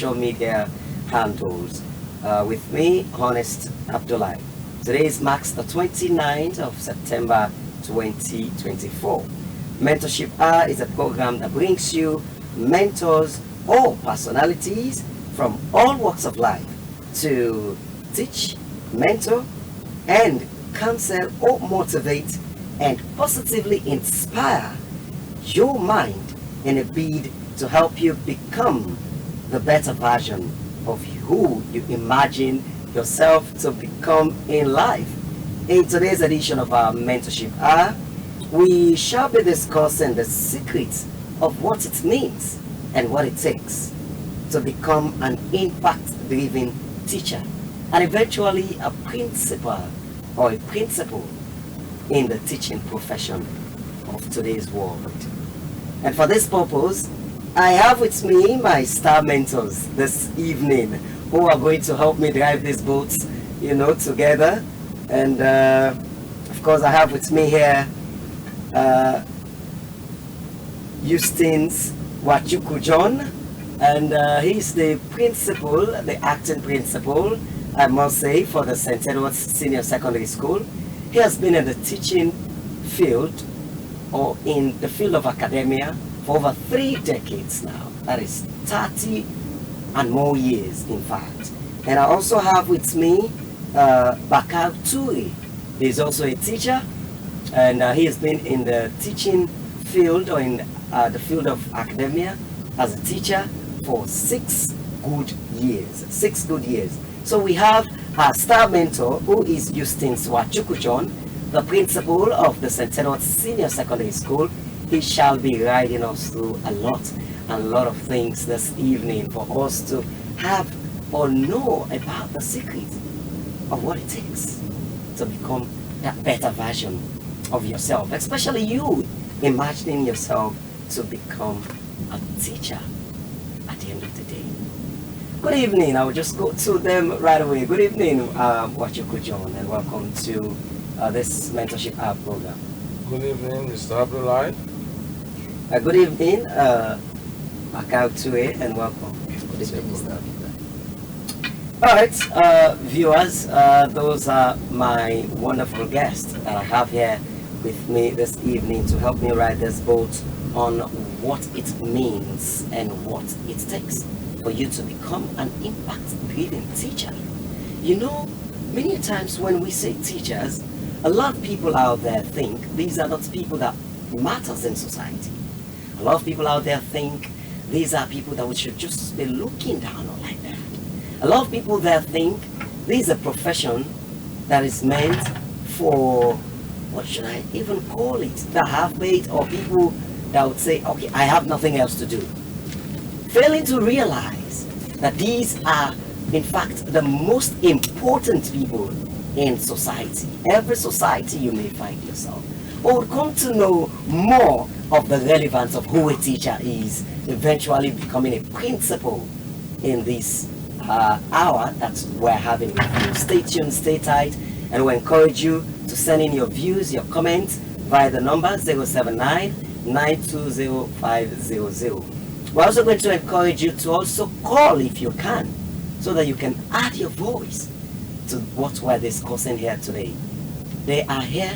social media handles. With me, Honest Abdullah. Today marks the 29th of September 2024. Mentorship Hour is a program that brings you mentors or personalities from all walks of life to teach, mentor, and counsel or motivate and positively inspire your mind in a bid to help you become the better version of who you imagine yourself to become in life. In today's edition of our Mentorship Hour, we shall be discussing the secrets of what it means and what it takes to become an impact-driven teacher and eventually a principal or a principal in the teaching profession of today's world. And for this purpose, I have with me my star mentors this evening who are going to help me drive this boat, together. And of course, I have with me here Eustace Wachuku John, and he's the principal, the acting principal, I must say, for the St. Edward's Senior Secondary School. He has been in the teaching field or in the field of academia for over 3 decades now. That is 30 and more years, in fact. And I also have with me Bakar Turi. He's also a teacher, and he has been in the teaching field or in the field of academia as a teacher for 6 good years. 6 good years. So we have our star mentor, who is Eustace Wachuku John, the principal of the St. Edward's Senior Secondary School. He shall be guiding us through a lot of things this evening for us to have or know about the secret of what it takes to become that better version of yourself, especially you imagining yourself to become a teacher at the end of the day. Good evening. I will just go to them right away. Good evening, Wachuku John, and welcome to this Mentorship Hour program. Good evening, Mr. Abdullah. Good evening, Bakar Tue, and welcome. Good evening, Mr. All right, viewers, those are my wonderful guests that I have here with me this evening to help me ride this boat on what it means and what it takes for you to become an impact-driven teacher. Many times when we say teachers, a lot of people out there think these are not people that matters in society. A lot of people out there think these are people that we should just be looking down on like that. A lot of people there think this is a profession that is meant for, what should I even call it, the half-baked, or people that would say, okay, I have nothing else to do. Failing to realize that these are, in fact, the most important people in society. Every society you may find yourself, or would come to know more of the relevance of who a teacher is, eventually becoming a principal in this hour that we're having with you. Stay tuned, stay tight, and we encourage you to send in your views, your comments via the number 079 920 500. We're also going to encourage you to also call if you can, so that you can add your voice to what we're discussing here today. They are here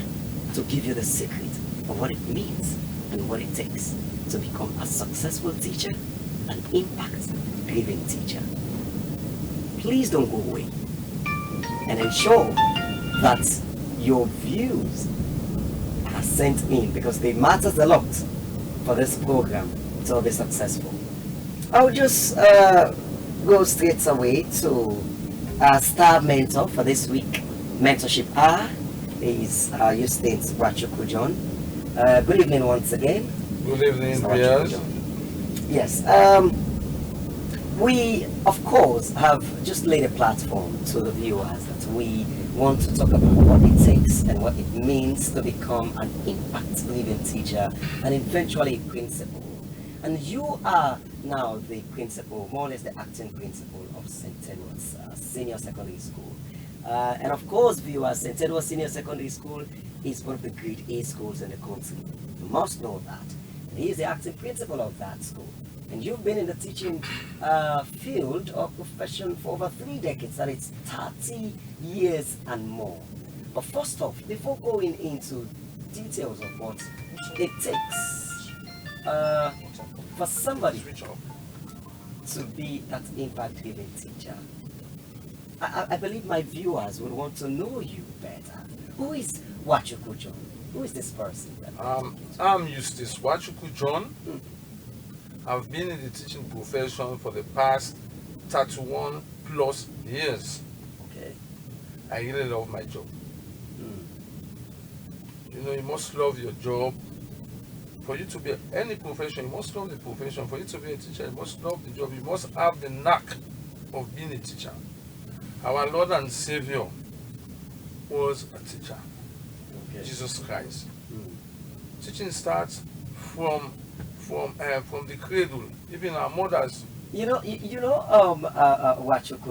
to give you the secret of what it means and what it takes to become a successful teacher, an impact-driven teacher. Please don't go away, and ensure that your views are sent in, because they matter a lot for this program to be successful. I'll just go straight away to our star mentor for this week, Mentorship Hour, is Eustace Wachuku John. Good evening once again. Good evening, viewers. Yes, we of course have just laid a platform to the viewers that we want to talk about what it takes and what it means to become an impact-driven teacher and eventually a principal. And you are now the principal, more or less the acting principal of St. Edward's Senior Secondary School. And of course, viewers, St. Edward's Senior Secondary School is one of the grade A schools in the country. You must know that. And he is the acting principal of that school. And you've been in the teaching field or profession for over 3 decades, that is 30 years and more. But first off, before going into details of what it takes for somebody to be that impact-giving teacher, I believe my viewers would want to know you better. Who is Wachuku John? Who is this person? I'm Eustace Wachuku John. I've been in the teaching profession for the past 31 plus years. Okay. I really love my job. You know, you must love your job. For you to be any profession, you must love the profession. For you to be a teacher, you must love the job. You must have the knack of being a teacher. Our Lord and Savior was a teacher. Okay. Jesus Christ. Teaching starts from the cradle. Even our mothers. Wachuku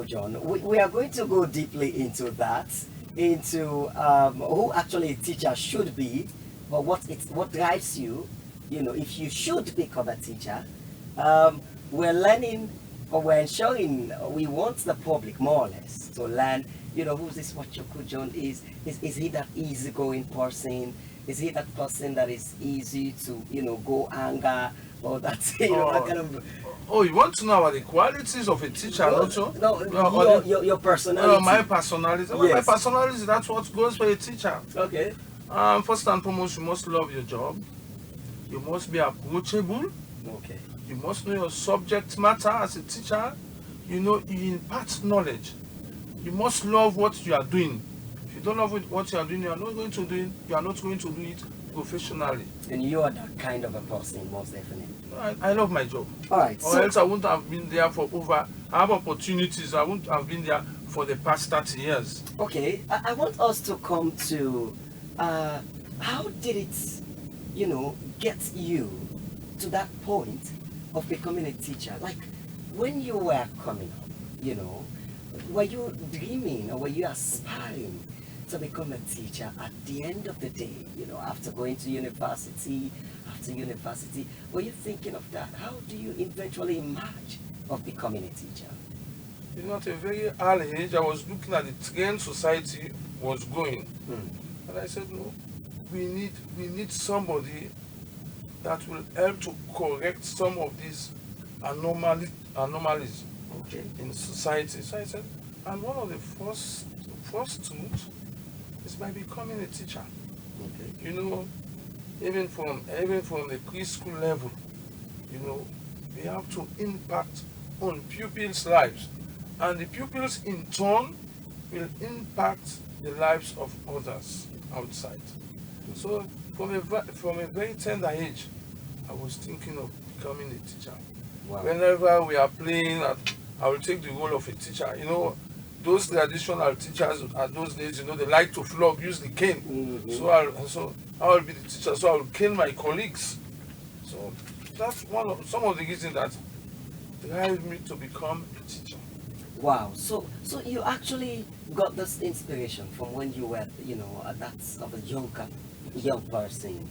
John, we are going to go deeply into that, into who actually a teacher should be, but what drives you, if you should become a teacher. We're learning, or we're ensuring, we want the public more or less to learn, who this Wachuku John is he that easygoing person? Is he that person that is easy to, go anger, or that, that kind of... Oh, you want to know about the qualities of a teacher also? No, your personality. My personality. Well, yes. My personality, that's what goes for a teacher. Okay. First and foremost, you must love your job. You must be approachable. Okay. You must know your subject matter as a teacher. You impart knowledge. You must love what you are doing. If you don't love what you are doing, you are not going to do it professionally. And you are that kind of a person, most definitely. I love my job. All right. Or else I wouldn't have been there for I have opportunities. I wouldn't have been there for the past 30 years. Okay. I want us to come to how did it, get you to that point of becoming a teacher? Like, when you were coming up, were you dreaming or were you aspiring to become a teacher at the end of the day, after going to university, were you thinking of that? How do you eventually emerge of becoming a teacher? At a very early age, I was looking at the trend society was going. And I said, no, we need somebody that will help to correct some of these anomalies in society. So I said, and one of the first tools is by becoming a teacher. Okay. Even from the preschool level, we have to impact on pupils' lives, and the pupils in turn will impact the lives of others outside. So from a very tender age, I was thinking of becoming a teacher. Wow. Whenever we are playing, I will take the role of a teacher. Those traditional teachers at those days, they like to flog, use the cane. So I will be the teacher. So I will cane my colleagues. So that's some of the reasons that drive me to become a teacher. Wow. So you actually got this inspiration from when you were, that of a young person,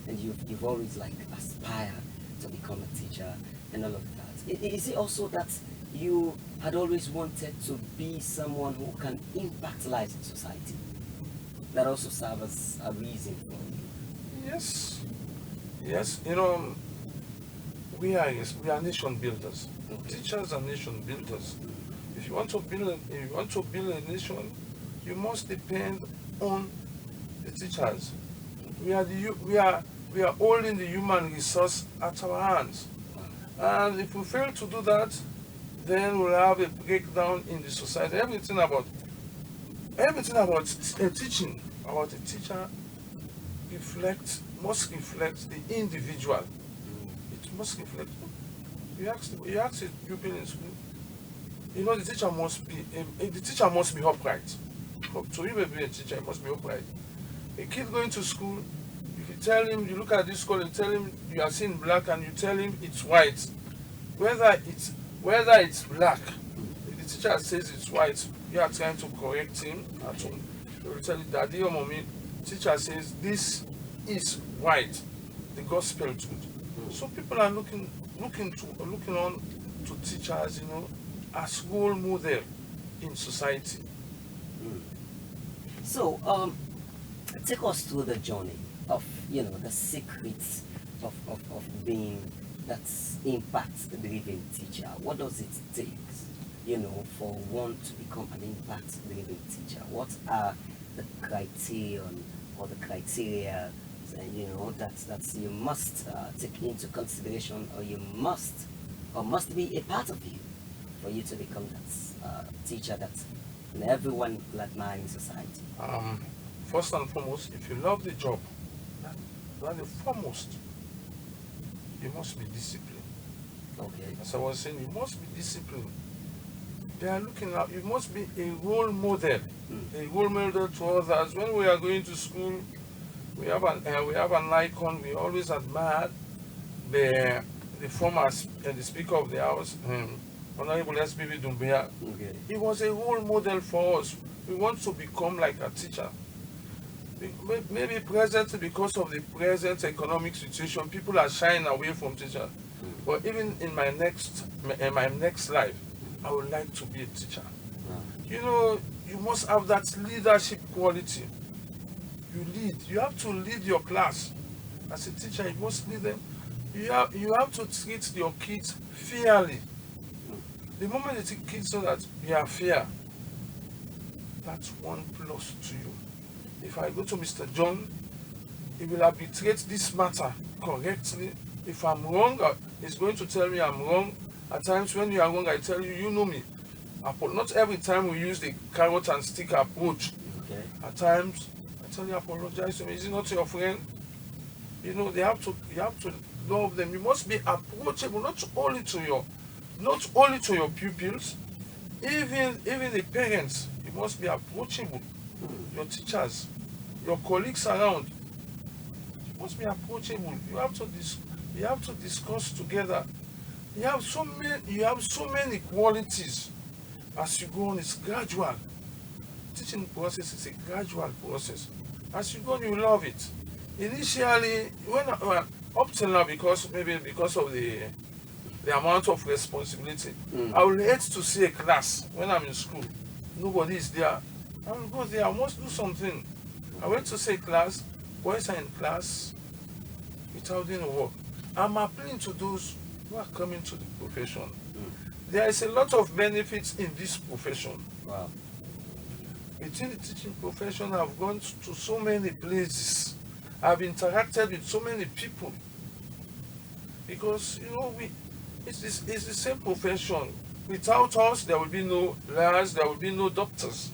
and you've always aspired to become a teacher and all of that. Is it also that you had always wanted to be someone who can impact lives in society? That also serves as a reason for you. Yes. We are nation builders. Okay. Teachers are nation builders. If you want to build a nation, you must depend on the teachers. We are holding the human resource at our hands, and if we fail to do that, then we'll have a breakdown in the society. Everything about teaching, about a teacher must reflect the individual. It must reflect. You ask a pupil in school, the teacher must be upright. To even be a teacher, it must be upright. A kid going to school, if you tell him, you look at this school and tell him you are seeing black, and you tell him it's white, whether it's black, if the teacher says it's white, you are trying to correct him at home. He will tell you, Daddy or Mommy, teacher says this is white, the gospel truth. So people are looking looking on to teachers, as role model in society. So, take us through the journey of, the secrets of being that impact-driven teacher. What does it take, for one to become an impact-driven teacher? What are the criterion or the criteria, that you must take into consideration, or must be a part of you for you to become that teacher that everyone will admire in society? First and foremost, if you love the job, that the foremost, you must be disciplined. Okay. As I was saying, you must be disciplined. They are looking at you must be a role model, a role model to others. When we are going to school, we have an icon. We always admire the former the Speaker of the House, Honorable SBB Dumbia. Okay. He was a role model for us. We want to become like a teacher. Maybe presently, because of the present economic situation, people are shying away from teacher. But even in my next life, I would like to be a teacher. You must have that leadership quality. You lead. You have to lead your class. As a teacher, you must lead them. You have to treat your kids fairly. The moment the kids know that you are fair, that's one plus to you. If I go to Mr. John, he will arbitrate this matter correctly. If I'm wrong, he's going to tell me I'm wrong. At times when you are wrong, I tell you, you know me. Not every time we use the carrot and stick approach. Okay. At times, I tell you, apologize to me. Is he not your friend? You have to love them. You must be approachable, not only to your pupils, even the parents. You must be approachable. Your teachers, your colleagues around. You must be approachable. You have to discuss together. You have so many qualities. As you go on, it's gradual. Teaching process is a gradual process. As you go on, you love it. Initially, up till now, because of the amount of responsibility, I will hate to see a class when I'm in school. Nobody is there. I will go there. I must do something. I went to say class. Boys are in class without doing work. I'm appealing to those who are coming to the profession. There is a lot of benefits in this profession. Wow. Within the teaching profession, I've gone to so many places. I've interacted with so many people. Because, it's the same profession. Without us, there will be no lawyers, there will be no doctors.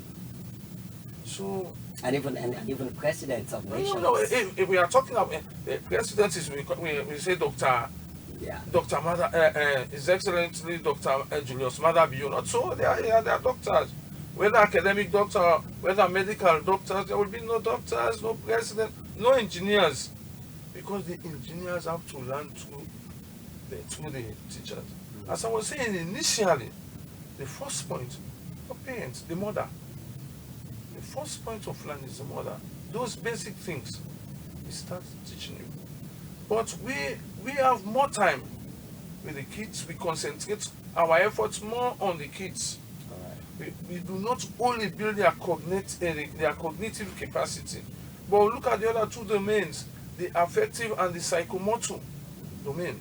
So, and even presidents of nations. If we are talking about presidents, we say Dr. Yeah. Dr. His Excellency Dr. Julius Maada Bio. Not so, they are doctors. Whether academic doctor, whether medical doctors, there will be no doctors, no president, no engineers. Because the engineers have to learn through the teachers. As I was saying initially, the first point, the parents, the mother. The first point of learning is the mother. Those basic things, we start teaching you. But we have more time with the kids. We concentrate our efforts more on the kids. We do not only build their cognitive capacity, but we look at the other two domains, the affective and the psychomotor domain.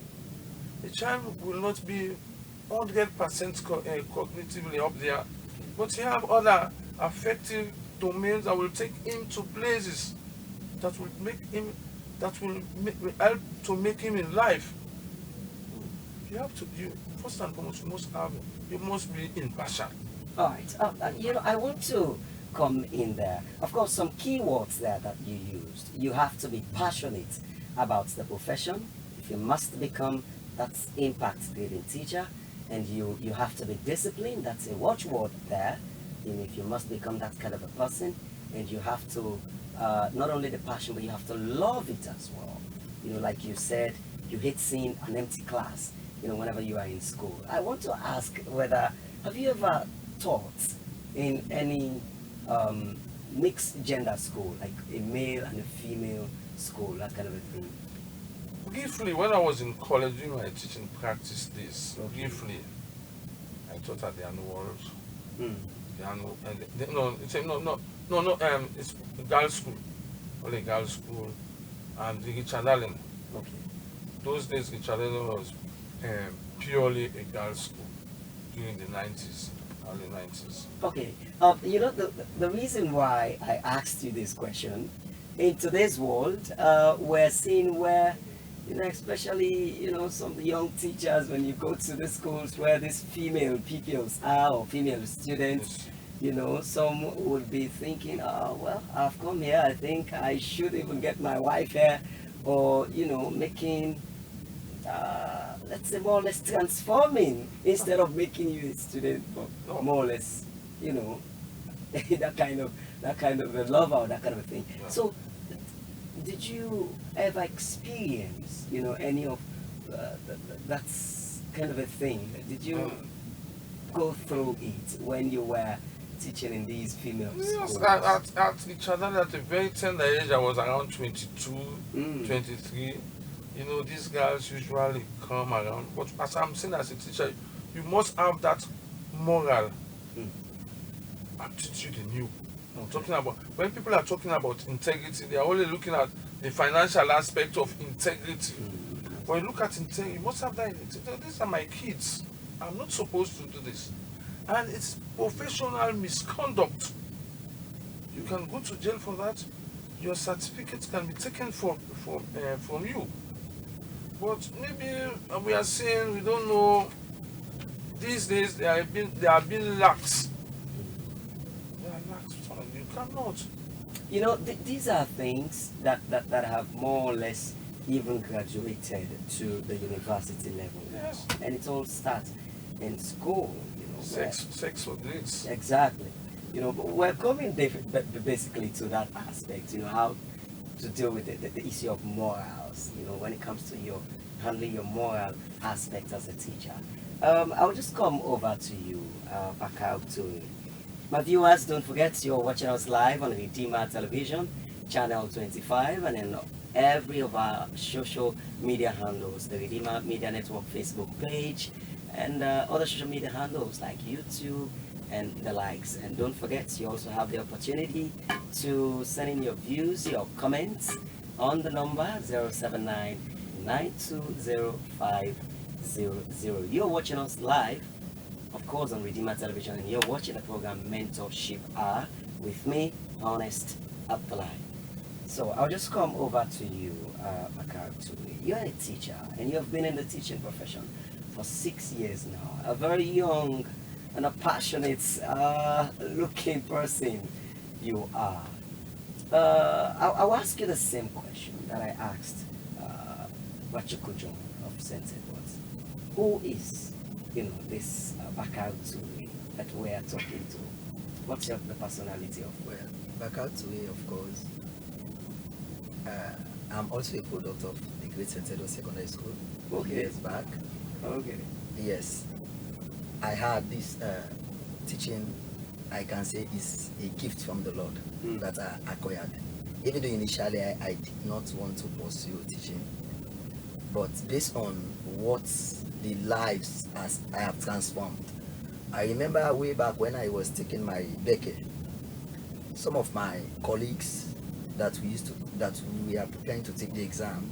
The child will not be 100% cognitively up there, but he have other affective domains that will take him to places that will help to make him in life. First and foremost, you must be impartial. All right. I want to come in there. Of course, some keywords there that you used. You have to be passionate about the profession. If you must become that impact-driven teacher, and you have to be disciplined. That's a watchword there. If you must become that kind of a person, and you have to not only the passion, but you have to love it as well. Like you said, you hate seeing an empty class. Whenever you are in school. I want to ask have you ever taught in any mixed gender school, like a male and a female school, that kind of a thing? Briefly, when I was in college doing my teaching practice days, briefly, I taught at the annuals. The annual, no, it's it's a girls' school, only girls' school, and the Richard Allen. Okay. Those days, Richard Allen was purely a girls' school during the 90s, early 90s. Okay. You know, the reason why I asked you this question, in today's world, we're seeing where, you know, especially, you know, some young teachers, when you go to the schools where these female pupils are, or female students, Yes. you know, some would be thinking, oh, well, I've come here, I think I should even get my wife here, or, you know, making, let's say, more or less transforming instead of making you a student, but No. more or less, you know, that kind of a lover, or that kind of a thing. Yeah. So, did you ever experience, you know, any of that's kind of a thing? Did you go through it when you were teaching in these female Yes, schools? at each other at a very tender age, I was around 22, 23. You know, these girls usually come around. But as I'm saying as a teacher, you must have that moral aptitude in you. I'm talking about, when people are talking about integrity, they are only looking at the financial aspect of integrity. When you look at integrity, you must have that. These are my kids. I'm not supposed to do this. And it's professional misconduct. You can go to jail for that. Your certificate can be taken from you. But maybe we are saying, we don't know. These days they are being lax. They are lax. You cannot. You know, these are things that have more or less even graduated to the university level. Yes. And it all starts in school, you know. Sex for grades. Exactly. You know, but we're coming basically to that aspect, you know, how to deal with the issue of morals, you know, when it comes to your handling your moral aspect as a teacher. I'll just come over to you, back out to my viewers. Don't forget you're watching us live on Redeemer Television, channel 25, and then every of our social media handles, the Redeemer Media Network Facebook page, and other social media handles like YouTube and the likes. And don't forget, you also have the opportunity to send in your views, your comments on the number 079-920-500. You're watching us live, of course, on Redeemer Television, and you're watching the program Mentorship Hour with me, Honest Abdullah. So I'll just come over to you, Makar. You're a teacher, and you've been in the teaching profession for 6 years now. A very young and a passionate looking person you are. I'll ask you the same question that I asked Wachukujon of St. Edwards. Who is, you know, this Bakatui that we are talking to? What's the personality of? Well, Bakatui, of course. I'm also a product of the Great St. Edward Secondary School. Okay. Years back. Okay. Yes. I had this teaching, I can say, is a gift from the Lord that I acquired. Even though initially I did not want to pursue teaching, but based on what the lives as I have transformed. I remember way back when I was taking my Beke, some of my colleagues that we are preparing to take the exam,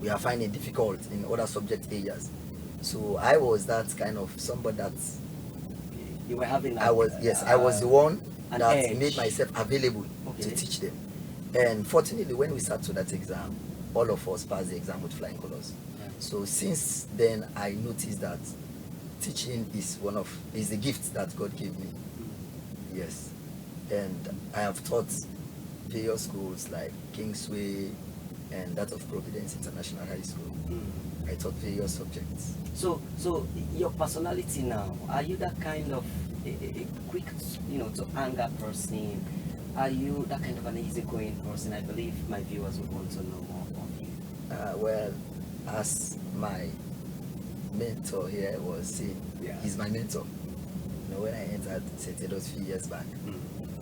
we are finding it difficult in other subject areas. So I was that kind of somebody that You were having. I was the one an that edge. made myself available to Okay. teach them. And fortunately, when we sat to that exam, all of us passed the exam with flying colors. Yeah. So since then, I noticed that teaching is a gift that God gave me. Yes, and I have taught various schools like Kingsway and that of Providence International High School. I taught various subjects. So your personality now, are you that kind of a quick, you know, to anger person? Are you that kind of an easygoing person? I believe my viewers would want to know more of you. Well, as my mentor here was saying, Yeah. he's my mentor. You know, when I entered St. Edward's a few years back,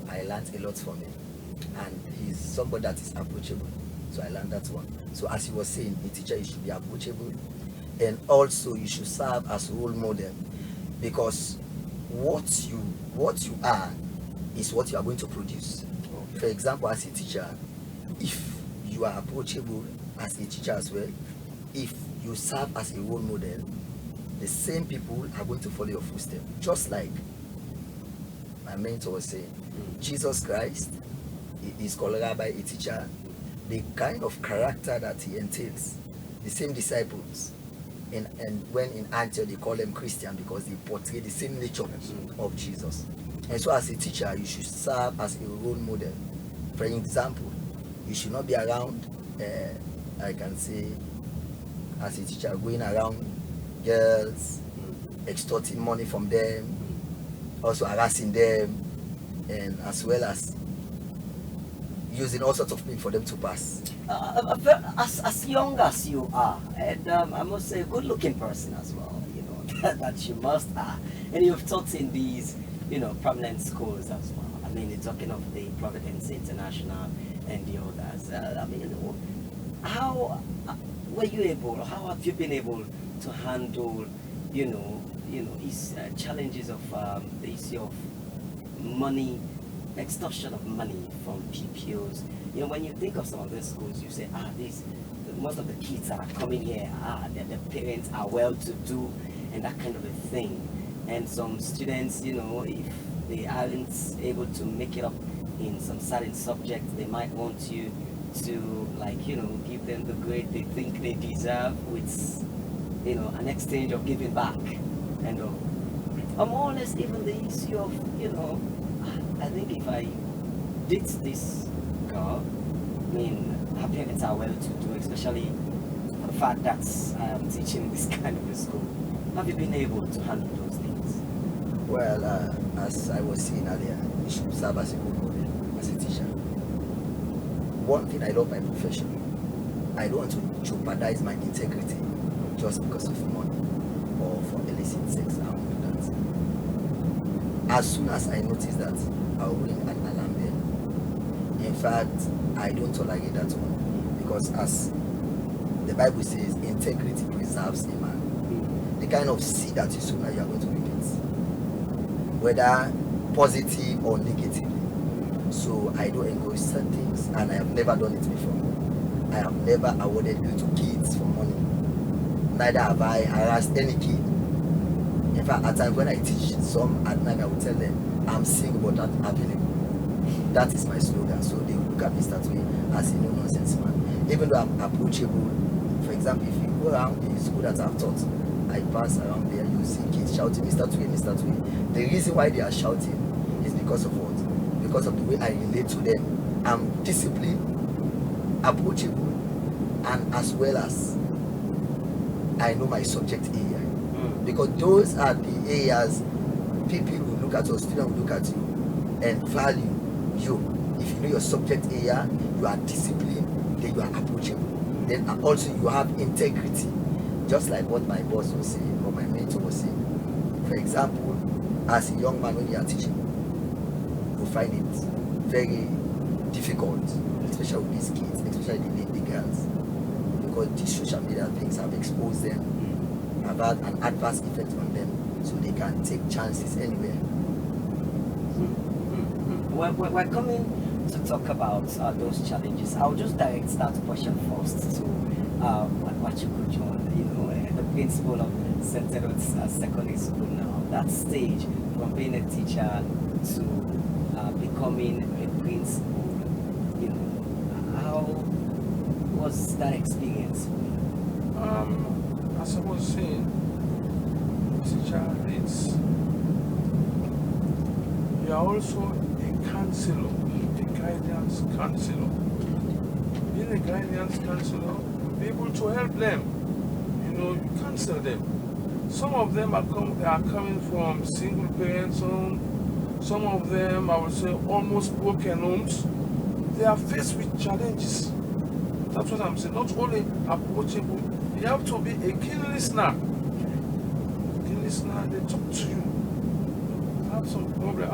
I learned a lot from him. And he's somebody that is approachable. So I learned that one. So as he was saying, a teacher, you should be approachable, and also you should serve as a role model, because what you are is what you are going to produce. For example, as a teacher, if you are approachable as a teacher as well, if you serve as a role model, the same people are going to follow your footsteps. Just like my mentor was saying, Jesus Christ is called by a teacher. The kind of character that he entails, the same disciples, and when in Antioch they call them Christian because they portray the same nature of Jesus. And so as a teacher, you should serve as a role model. For example, you should not be around, I can say, as a teacher, going around girls, extorting money from them, also harassing them, and as well as using all sorts of things for them to pass. As young as you are, and I must say, a good-looking person as well, you know, that you must are, and you've taught in these, you know, prominent schools as well. I mean, you're talking of the Providence International and the others. I mean, how were you able, or how have you been able to handle, you know, these challenges of the issue of money, extortion of money from pupils? You know, when you think of some of these schools, you say, most of the kids that are coming here, their parents are well-to-do and that kind of a thing. And some students, you know, if they aren't able to make it up in some certain subjects, they might want you to, like, you know, give them the grade they think they deserve with, you know, an exchange of giving back. And or more or less even the issue of, you know, I think if I did this girl, I mean, her parents are well-to-do, especially the fact that I am teaching this kind of a school. Have you been able to handle those things? Well, as I was saying earlier, you should serve as a role model, as a teacher. One thing I love my profession, I don't want to jeopardize my integrity just because of money or for illicit sex. I won't do that. As soon as I notice that, I'll ring an alarm bell. In fact, I don't tolerate that one, because as the Bible says, integrity preserves a man. The kind of seed that you sow now, you are going to reap it, whether positive or negative. So I don't encourage certain things, and I have never done it before. I have never awarded you to kids for money. Neither have I harassed any kid. In fact, at times when I teach some at night, I will tell them, I'm single but not available. That is my slogan. So they will look at me that way as a no-nonsense man. Even though I'm approachable, for example, if you go around the school that I've taught, I pass around there, you see kids shouting, Mr. Tui, Mr. Tui. The reason why they are shouting is because of what? Because of the way I relate to them. I'm disciplined, approachable, and as well as I know my subject area. Because those are the areas people will look at, or students will look at you and value you. If you know your subject area, you are disciplined, then you are approachable. Then also you have integrity. Just like what my boss was saying, or my mentor was saying. For example, as a young man, when you are teaching, you find it very difficult, especially with these kids, especially the girls, because these social media things have exposed them, have had an adverse effect on them, so they can take chances anywhere. We're coming to talk about those challenges. I'll just direct that question first to what you could join, you know, the principal of St. Edward's Secondary School now. That stage from being a teacher to becoming a principal, you know, how was that experience for you? As I was saying, teacher, you are also a counselor, a guidance counselor. Being a guidance counselor, be able to help them. You know, you counsel them. Some of them are coming from single parents home. Some of them, I would say, almost broken homes. They are faced with challenges. That's what I'm saying. Not only approachable, you have to be a keen listener. Keen listener, they talk to you. Have some problem.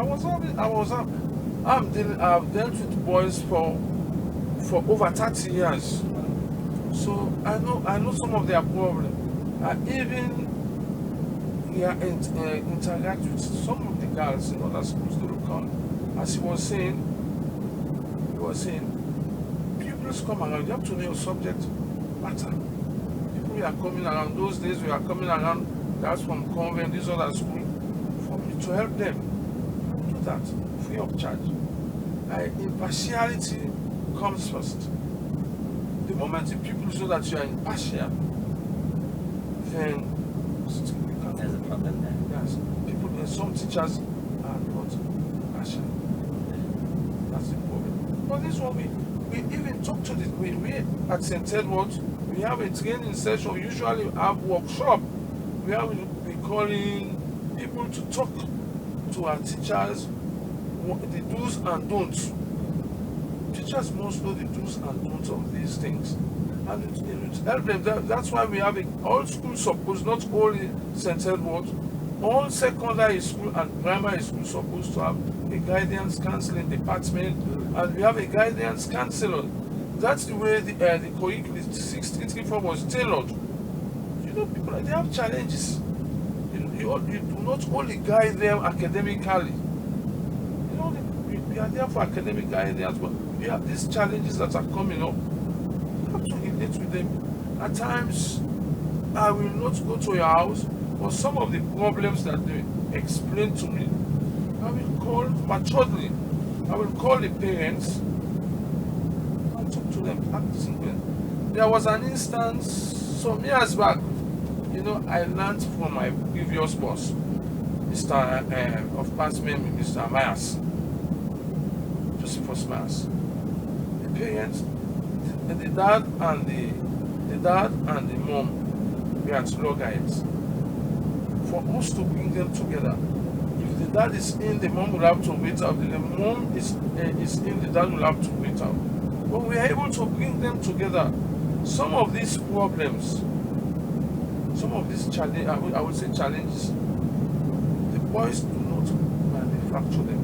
I've dealt with boys for for over 30 years. So I know some of their problems. I even interact with some of the girls in other schools. They will come, as he was saying, pupils come around. You have to know your subject matter. People are coming around. Those days we are coming around. That's from convent, these other schools, for me to help them do that free of charge. Impartiality comes first. The moment the people know that you are impartial, then There's a problem there. yes, some teachers are not impartial. That's the problem. But this one, we even talk to the we at St. Edward's, we have a training session. We usually have workshop. We calling people to talk to our teachers, the do's and don'ts. Teachers must know the do's and don'ts of these things, and it help them. That's why we have all schools supposed, not only St. Edward's, all secondary school and primary school supposed to have a guidance counseling department, and we have a guidance counselor. That's the way the curriculum, the 633 form was tailored. You know, people, they have challenges. You do not only guide them academically. You know, we are there for academic guidance, but we have these challenges that are coming up. You have to relate with them. At times, I will not go to your house, but some of the problems that they explain to me, I will call maturely. I will call the parents and talk to them. There was an instance some years back. You know, I learned from my previous boss, Mr. Of past memory, Mr. Myers, Josephus Myers. The parents, the dad and the mom were at loggerheads. For us to bring them together, if the dad is in, the mom will have to wait out. If the mom is in, the dad will have to wait out. But we are able to bring them together. Some of these problems, some of these challenges, I would say challenges, the boys do not manufacture them.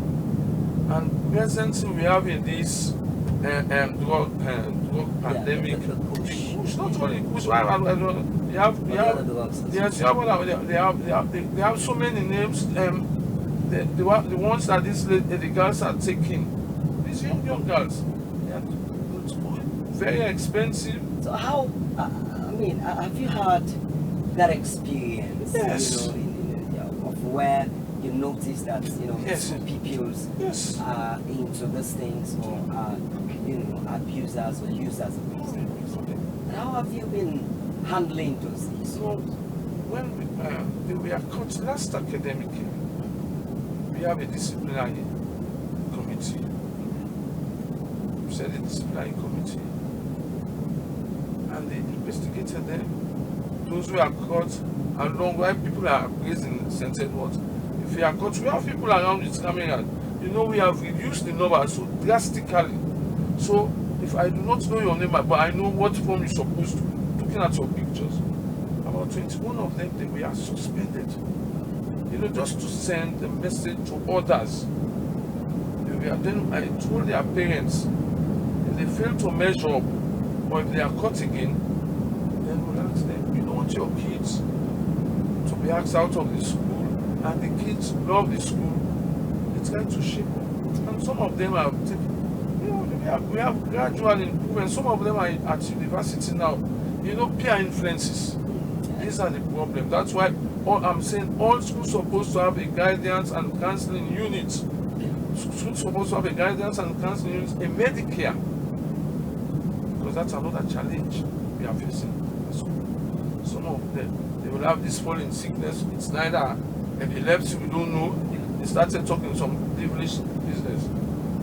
And presently we have in this drug pandemic, push, not only push, they have so many names. The ones that the girls are taking, these young girls, they are very expensive. So how? I mean, have you had that experience? Yes. You know, of where you notice that Yes. some pupils Yes. are into these things or are abusers or users of these things. And how have you been handling those issues? So when we are caught last academic year, we have a disciplinary committee. We said a disciplinary committee, and they investigated them. Those who are caught along why people are praising St. Edward's. If you are caught, we have people around with cameras. You know, we have reduced the number so drastically. So if I do not know your name, but I know what form you're supposed to, looking at your pictures, about 21 of them, they were suspended. You know, just to send the message to others. Then I told their parents, if they fail to measure up, or if they are caught again, then we'll ask them, you don't want your kids to be asked out of the school, and the kids love the school, they try to shape up. And some of them have taken, we have gradual improvement. Some of them are at university now. You know, peer influences. These are the problems. That's why I'm saying all schools supposed to have a guidance and counseling unit. Schools supposed to have a guidance and counseling unit, a Medicare. Because that's another challenge we are facing at school. Some of them, they will have this falling sickness. It's neither epilepsy, we don't know. They started talking some devilish business.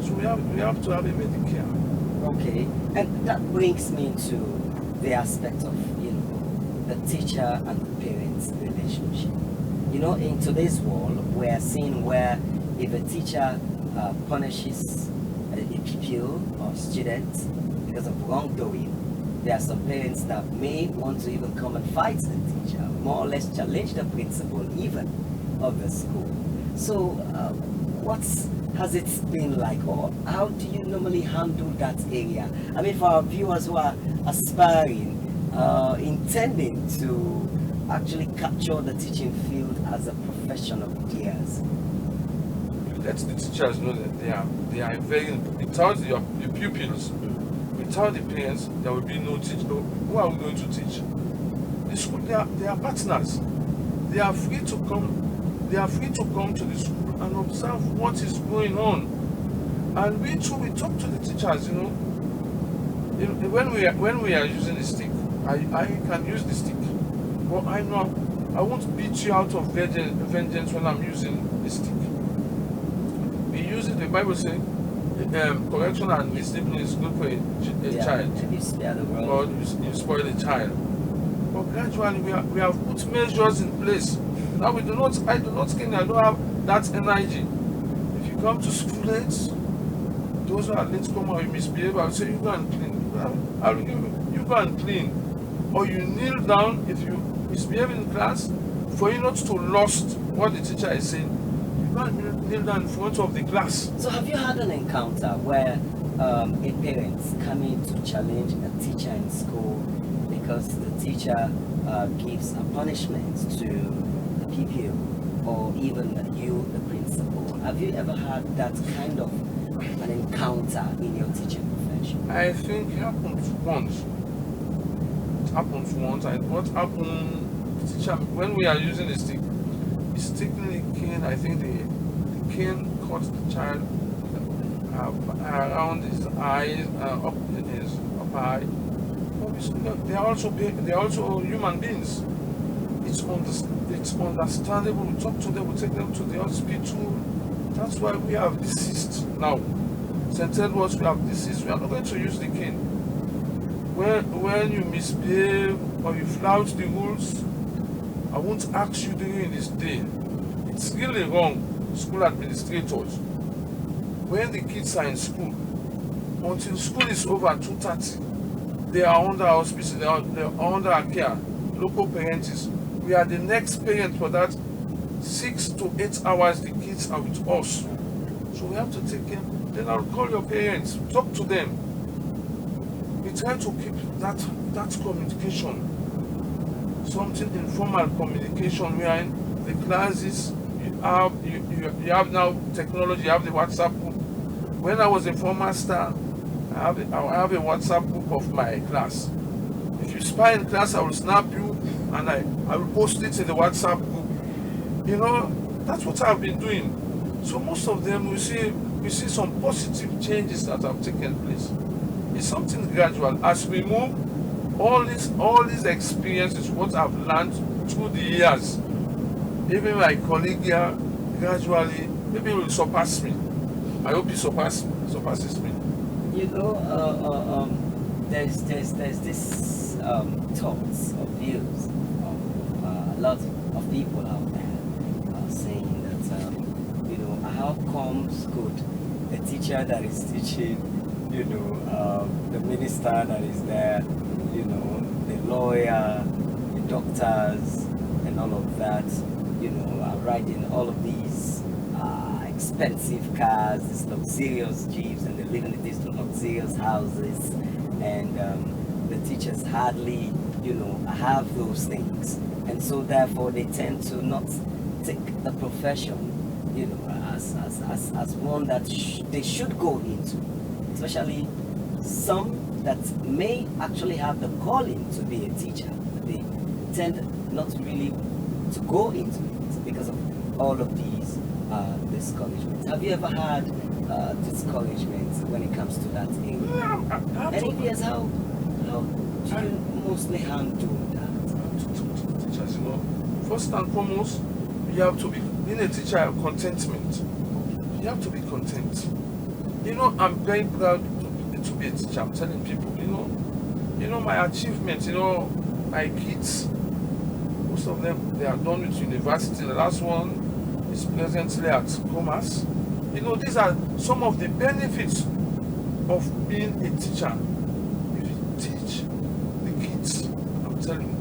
So we have to have a Medicare. Okay, and that brings me to the aspect of the teacher and the parents relationship. In today's world, we are seeing where if a teacher punishes a pupil or student because of wrongdoing, there are some parents that may want to even come and fight the teacher, more or less challenge the principal even of the school. So, what has it been like, or how do you normally handle that area? I mean, for our viewers who are aspiring, intending to actually capture the teaching field as a profession of theirs. Let the teachers know that they are very, without your pupils, without the parents, there will be no teacher. Who are we going to teach? The school, they are partners. They are free to come. They are free to come to the school and observe what is going on. And we too, we talk to the teachers. You know, when we are using the stick, I can use the stick, but I know I won't beat you out of vengeance when I'm using the stick. We use it. The Bible says, correction and discipline is good for a child. You spare the But world. you spoil the child. But gradually we have put measures in place. Now I do not think I don't have that energy. If you come to school late, those who are late come out, you misbehave, I'll say you go and clean. I'll give you go and clean. Or you kneel down if you misbehave in class, for you not to lost what the teacher is saying. You go and kneel down in front of the class. So, have you had an encounter where a parent coming to challenge a teacher in school because the teacher gives a punishment to the pupil, or even you, the principal? Have you ever had that kind of an encounter in your teaching profession? I think it happens once. It happens once. And what happened, teacher, when we are using the stick, mistakenly cane, I think the cane caught the child around his eyes, up in his upper eye. Obviously, they are also human beings. It's understandable. We talk to them, we take them to the hospital. That's why we have deceased now. St. Edward's, we have deceased. We are not going to use the cane. When you misbehave or you flout the rules, I won't ask you during this day. It's really wrong, school administrators. When the kids are in school, until school is over at 2:30, they are under auspices, they are under our care, local parents. We are the next parent for that 6 to 8 hours the kids are with us. So we have to take them. Then I'll call your parents, talk to them. We try to keep that communication, something informal communication. We are in the classes. You have now technology. You have the WhatsApp group. When I was a former star, I have a WhatsApp group of my class. If you spy in class, I will snap you and I will post it in the WhatsApp group. You know, that's what I've been doing. So most of them, we see some positive changes that have taken place. It's something gradual. As we move, all these experiences, what I've learned through the years, even my colleague here, gradually, maybe will surpass me. I hope he surpasses me. You know, there's this thoughts or views of a lot of people out there saying that you know, how comes could a teacher that is teaching, you know, the minister that is there, you know, the lawyer, the doctors, and all of that, you know, are riding all of these expensive cars, these luxurious jeeps, and they're living in these luxurious houses, and the teachers hardly, you know, have those things, and so therefore they tend to not take the profession, you know, as one that they should go into, especially some that may actually have the calling to be a teacher, but they tend not really to go into it because of all of these discouragements. Have you ever had discouragement when it comes to that area? Yeah, And if yes, how do you mostly handle that? Teachers, you know, first and foremost, you have to be, being a teacher, contentment. You have to be content. You know, I'm very proud to be a teacher. I'm telling people, you know my achievements. You know, my kids, most of them, they are done with university. The last one is presently at commerce. You know, these are some of the benefits of being a teacher. If you teach the kids, I'm telling you,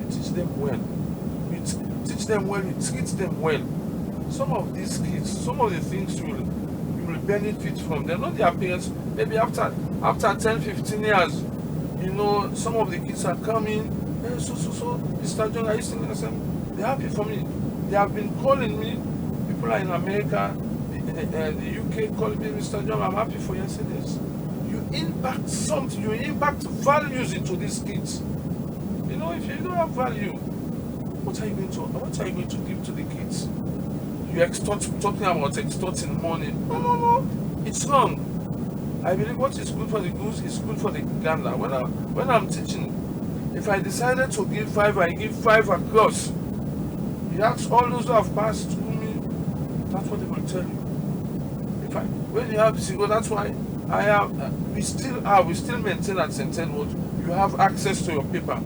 you teach them well. You teach them well, you treat them well. some of these kids, some of the things you will benefit from, they're not their parents. Maybe after 10, 15 years, you know, some of the kids are coming, hey, so, Mr. John, are you singing? I said, they're happy for me. They have been calling me. People are in America, the UK calling me, Mr. John, I'm happy for you. I said, yes. You impact something, you impact values into these kids. You know, if you don't have value, what are you going to give to the kids? You talking about extorting money. No. It's wrong. I believe what is good for the goose is good for the gander. When I'm teaching, if I decided to give 5, I give 5 across. You ask all those who have passed through me, that's what they will tell you. When you have 0, that's why we still maintain at St. Edward, you have access to your paper.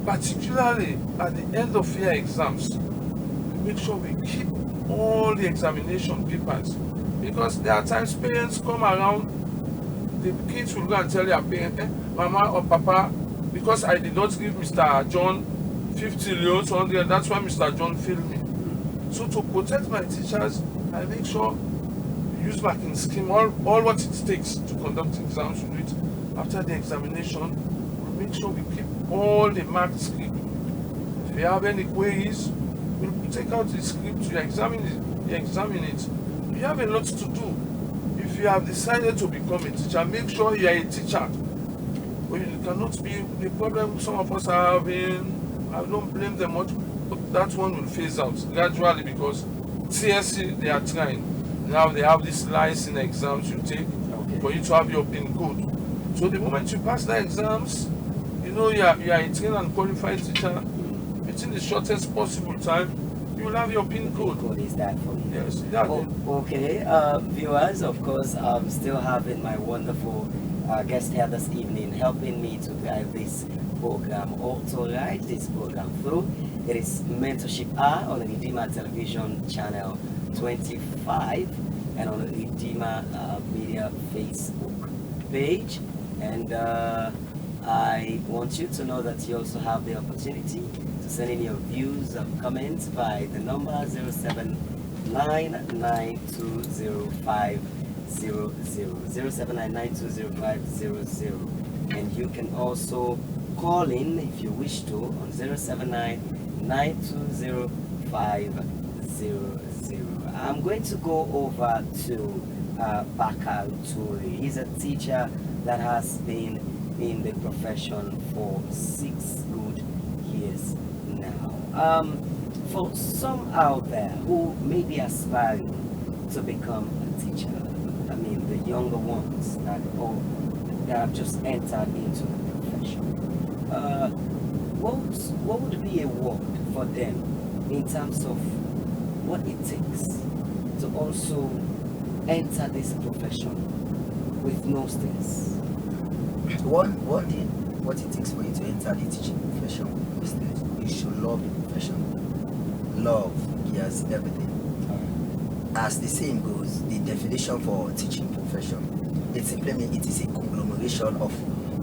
Particularly at the end of year exams, we make sure we keep all the examination papers, because there are times parents come around, the kids will go and tell their parent, Mama or Papa, because I did not give Mr. John 50 leons 100, that's why Mr. John failed me. So to protect my teachers, I make sure we use marking scheme, all what it takes to conduct exams. We do it after the examination. We make sure we keep all the marked script. If you have any queries, we'll take out the script, you examine it. You have a lot to do. If you have decided to become a teacher, make sure you are a teacher. Well, you cannot be the problem some of us are having. I don't blame them much, but that one will phase out gradually, because TSC, they are trying. Now they have these licensing exams you take for you to have your PIN code. So the moment you pass the exams, you know you are a trained and qualified teacher. Within the shortest possible time, you will have your PIN code. What is that for you? Yes, exactly. Okay, viewers, of course, I'm still having my wonderful guest here this evening helping me to drive this program or to ride this program through. It is Mentorship Hour on the Redeemer Television Channel 25 and on the Redeemer Media Facebook page. And I want you to know that you also have the opportunity to send in your views and comments by the number 0799205000, 0799205000, and you can also call in if you wish to on 079920500. I'm going to go over to Bakal Turi. He's a teacher that has been in the profession for 6 good years now. For some out there who may be aspiring to become a teacher, I mean the younger ones that have just entered into the profession, what would be a word for them in terms of what it takes to also enter this profession with no stress? One thing, what it takes for you to enter the teaching profession is that you should love the profession. Love gears everything. As the saying goes, the definition for teaching profession, it simply means it is a conglomeration of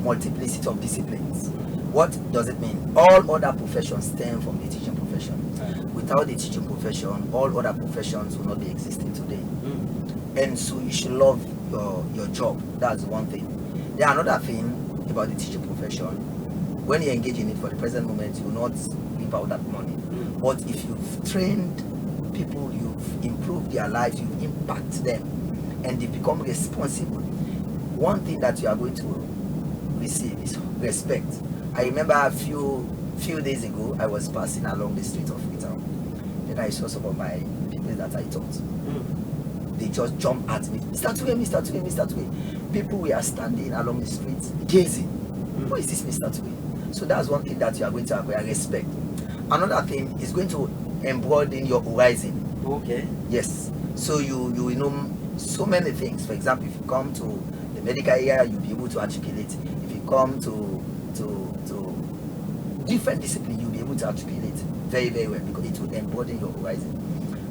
multiplicity of disciplines. What does it mean? All other professions stem from the teaching profession. Without the teaching profession, all other professions will not be existing today. And so you should love your job. That's one thing. Then another thing about the teaching profession, when you engage in it for the present moment, you will not reap out that money. But if you've trained people, you've improved their lives, you've impacted them, and they become responsible, one thing that you are going to receive is respect. I remember a few days ago, I was passing along the street of Freetown. Then I saw some of my people that I taught. They just jumped at me. Mr. Tue. People were standing along the street gazing. Who is this Mr. Tue? So that's one thing that you are going to acquire, respect. Another thing is going to embroaden your horizon. Okay. Yes. So you know so many things. For example, if you come to the medical area, you'll be able to articulate. If you come to different discipline, you'll be able to articulate very, very well, because it will embroaden your horizon.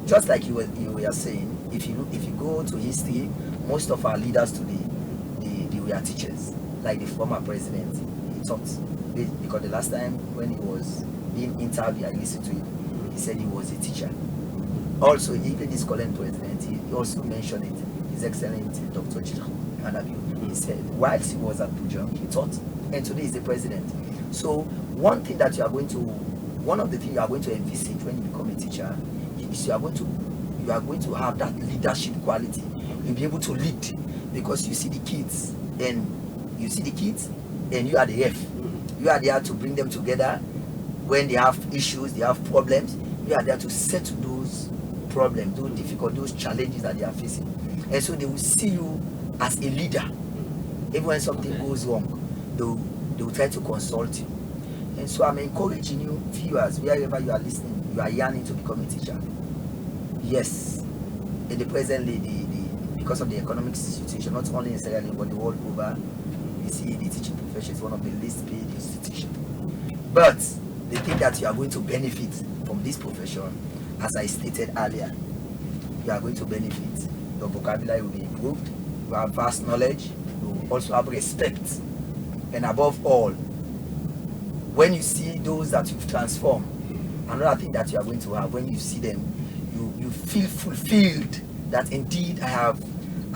Just like you were saying, if you go to history, most of our leaders today, they were teachers. Like the former president, he taught. Because the last time when he was being interviewed, I listened to it, he said he was a teacher. Also, even this current president, he also mentioned it. His Excellency Dr. Chief, he said, whilst he was at Puja, he taught, and today he's the president. So one thing that one of the things you are going to envisage when you become a teacher is you are going to have that leadership quality. You'll be able to lead because you see the kids and you are the ref. You are there to bring them together when they have issues, they have problems. You are there to settle those problems, those challenges that they are facing. And so they will see you as a leader. Even when something goes wrong, they will try to consult you. And so I'm encouraging you, viewers, wherever you are listening, you are yearning to become a teacher. Yes, in the present day, because of the economic situation, not only in Sierra Leone but the world over, you see the teaching profession is one of the least paid institutions. But the thing that you are going to benefit from this profession, as I stated earlier, you are going to benefit. Your vocabulary will be improved, you have vast knowledge, you will also have respect. And above all, when you see those that you've transformed, another thing that you are going to have, when you see them, you feel fulfilled that indeed I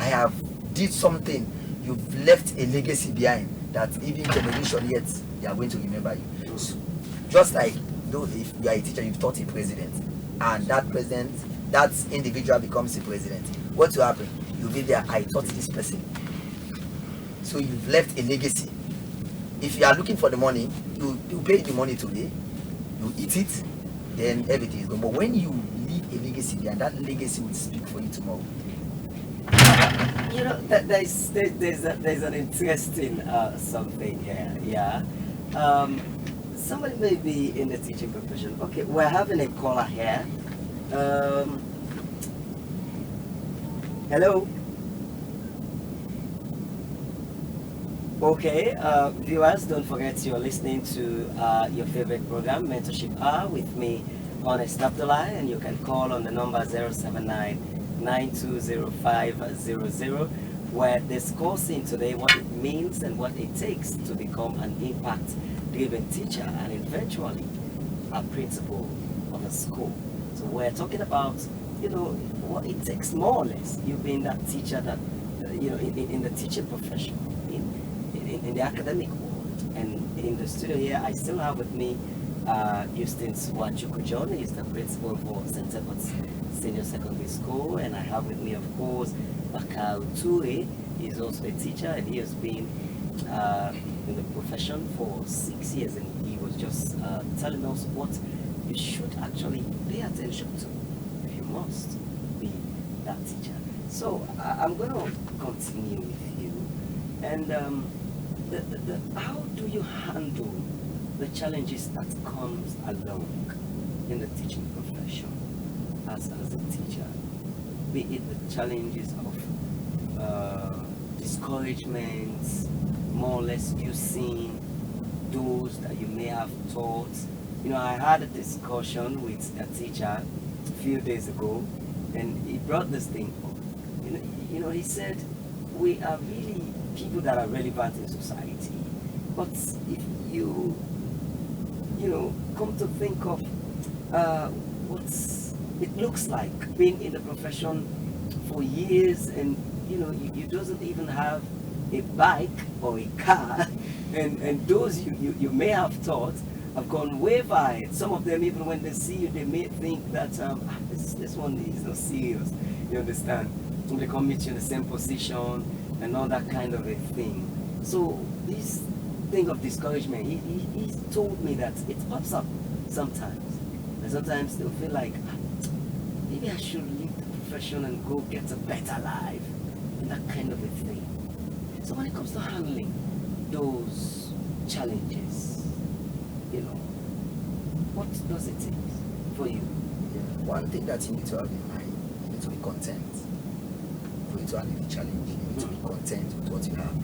have did something. You've left a legacy behind that even generation yet they are going to remember you. So, just like though if you are a teacher, you've taught a president, and that individual becomes a president, what will happen? You'll be there, I taught this person. So you've left a legacy. If you are looking for the money, you pay the money today, you eat it, then everything is gone. But when you leave a legacy behind, that legacy will speak for you tomorrow. You know, there's an interesting something here. Yeah, somebody may be in the teaching profession. Okay, we're having a caller here. Hello. Okay, viewers, don't forget you're listening to your favorite program, Mentorship Hour, with me, Honest Abdullah, and you can call on the number 079-920500. We're discussing today what it means and what it takes to become an impact-driven teacher and eventually a principal of a school. So we're talking about, what it takes more or less. You've been that teacher that, in the teaching profession, in the academic world. And in the studio here, I still have with me Houston Swachukujon. He's the principal for St. Edward's Senior Secondary School. And I have with me, of course, Bakau Ture. He's also a teacher, and he has been in the profession for 6 years. And he was just telling us what you should actually pay attention to if you must be that teacher. So I'm going to continue with you. And how do you handle the challenges that comes along in the teaching profession as a teacher? Be it the challenges of discouragements, more or less you seeing those that you may have taught. I had a discussion with a teacher a few days ago, and he brought this thing up. He said, we are really people that are relevant in society, but if you come to think of what it looks like being in the profession for years, and you doesn't even have a bike or a car, and those you may have taught have gone way by. Some of them, even when they see you, they may think that this one is not serious. You understand? They come meet you in the same position and all that kind of a thing. So this thing of discouragement, he told me that it pops up sometimes. And sometimes they'll feel like, maybe I should leave the profession and go get a better life, and that kind of a thing. So when it comes to handling those challenges, what does it take for you? One thing that you need to have in mind, you need to be content. For you to handle the challenge, you need to be content with what you have.